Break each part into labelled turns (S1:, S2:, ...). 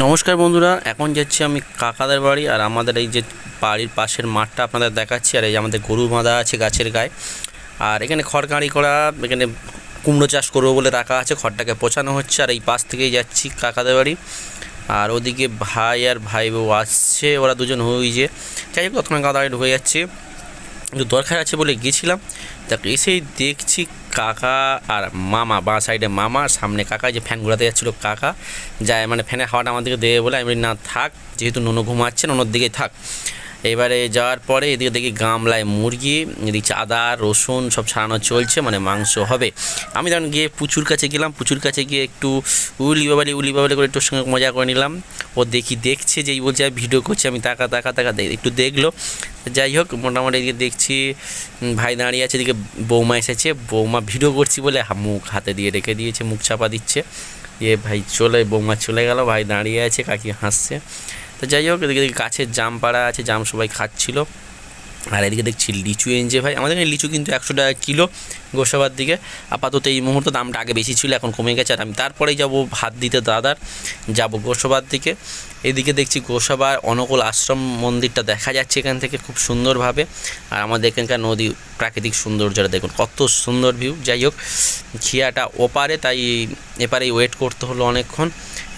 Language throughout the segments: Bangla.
S1: নমস্কার বন্ধুরা, এখন যাচ্ছি আমি কাকাদের বাড়ি। আর আমাদের এই যে বাড়ির পাশের মাঠটা আপনাদের দেখাচ্ছি। আর এই যে আমাদের গরু বাঁধা আছে গাছের গায়ে। আর এখানে খড়কাঁড়ি করা, এখানে কুমড়ো চাষ করবো বলে রাখা আছে, খড়টাকে পচানো হচ্ছে। আর এই পাশ থেকেই যাচ্ছি কাকাদের বাড়ি। আর ওদিকে ভাই আর ভাই বউ আসছে, ওরা দুজন ওই যে যাই হোক তখন কাকাদের ঢুকে যাচ্ছে। একটু দরকার আছে বলে গিয়েছিলাম, দেখ এসেই দেখছি কাকা আর মামা, বাঁ সাইডে মামা, সামনে কাকা। যে ফ্যান ঘোরাতে যাচ্ছিলো কাকা, যায় মানে ফ্যানের হাওয়াটা আমার দিকে দেবে বলে আমি না থাক, যেহেতু নুনো ঘুমাচ্ছে নুনোর দিকেই থাক। এবারে যাওয়ার পরে এদিকে দেখি গামলায় মুরগি, এদিকে আদা রসুন সব ছাড়ানো চলছে, মানে মাংস হবে। আমি তখন গিয়ে পুচুর কাছে গেলাম, পুচুর কাছে গিয়ে একটু উলি বাবালি করে একটু সঙ্গে মজা করে নিলাম। ও দেখছে যেই বলছে আমি ভিডিও করছি, আমি তাকা একটু দেখলো। যাই হোক মোটামুটি এদিকে দেখছি ভাই দাঁড়িয়ে আছে, এদিকে বৌমা এসেছে, বৌমা ভিডিও করছি বলে মুখ হাতে দিয়ে রেখে দিয়েছে, মুখ চাপা দিচ্ছে। ভাই বৌমা চলে গেল, ভাই দাঁড়িয়ে আছে, কাকি হাসছে। তো যাই হোক এদিকে গাছের জাম পাড়া আছে, জাম সবাই খাচ্ছিল। আর এদিকে দেখছি লিচু এনেছে ভাই, আমাদের এখানে লিচু কিন্তু 100 টাকা কিলো গোসাবার দিকে। আপাতত এই মুহূর্তে দামটা আগে বেশি ছিল, এখন কমে গেছে। আর আমি তারপরেই যাব ভাত দিতে দাদার, যাব গোসাবার দিকে। এদিকে দেখছি গোসাবার অনুকূল আশ্রম মন্দিরটা দেখা যাচ্ছে এখান থেকে খুব সুন্দরভাবে। আর আমাদের এখানকার নদী প্রাকৃতিক সৌন্দর্যটা দেখুন কত সুন্দর ভিউ। যাই হোক খিয়াটা ওপারে, তাই এপারেই ওয়েট করতে হলো অনেকক্ষণ।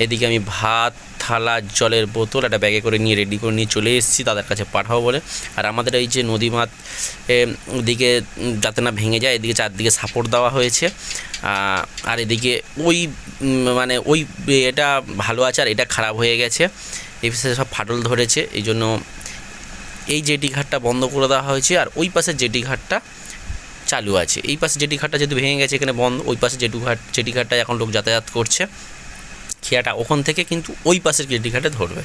S1: এদিকে আমি ভাত, থালা, জলের বোতল একটা ব্যাগে করে নিয়ে রেডি করে নিয়ে চলে এসেছি তাদের কাছে পাঠাবো বলে। আর আমাদের এই যে নদী মাঠ দিকে যাতে না ভেঙে যায়, এদিকে চারদিকে সাপোর্ট দেওয়া হয়েছে। আর এদিকে ওই মানে ওই এটা ভালো আছে আর এটা খারাপ হয়ে গেছে, এই পাশে সব ফাটল ধরেছে, এই জন্য এই জেটি ঘাটটা বন্ধ করে দেওয়া হয়েছে। আর ওই পাশে জেটি ঘাটটা চালু আছে। এই পাশে জেটি ঘাটটা যেহেতু ভেঙে গেছে এখানে বন্ধ, ওই পাশে জেটি ঘাটটায় এখন লোক যাতায়াত করছে। খিয়াটা ওখান থেকে কিন্তু ওই পাশের জেটি ঘাটে ধরবে।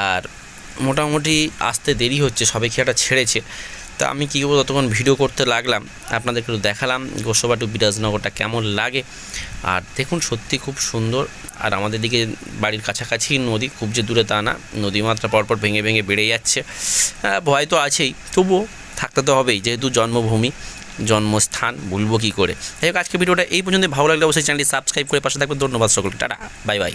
S1: আর মোটামুটি আসতে দেরি হচ্ছে, সবে খিয়াটা ছেড়েছে। তা আমি কী করবো, ততক্ষণ ভিডিও করতে লাগলাম, আপনাদেরকে একটু দেখালাম গোসাবা টু বিরাজনগরটা কেমন লাগে। আর দেখুন সত্যি খুব সুন্দর। আর আমাদের দিকে বাড়ির কাছাকাছি নদী, খুব যে দূরে তা না, নদী মাত্রা পরপর ভেঙে বেড়ে যাচ্ছে। ভয় তো আছেই, তবুও থাকতে তো হবেই, যেহেতু জন্মভূমি জন্মস্থান, ভুলবো কী করে। যাই হোক আজকে ভিডিওটা এই পর্যন্ত, ভালো লাগলে অবশ্যই চ্যানেলটি সাবস্ক্রাইব করে পাশে থাকবেন। ধন্যবাদ সকলকে, টাটা, বাই বাই।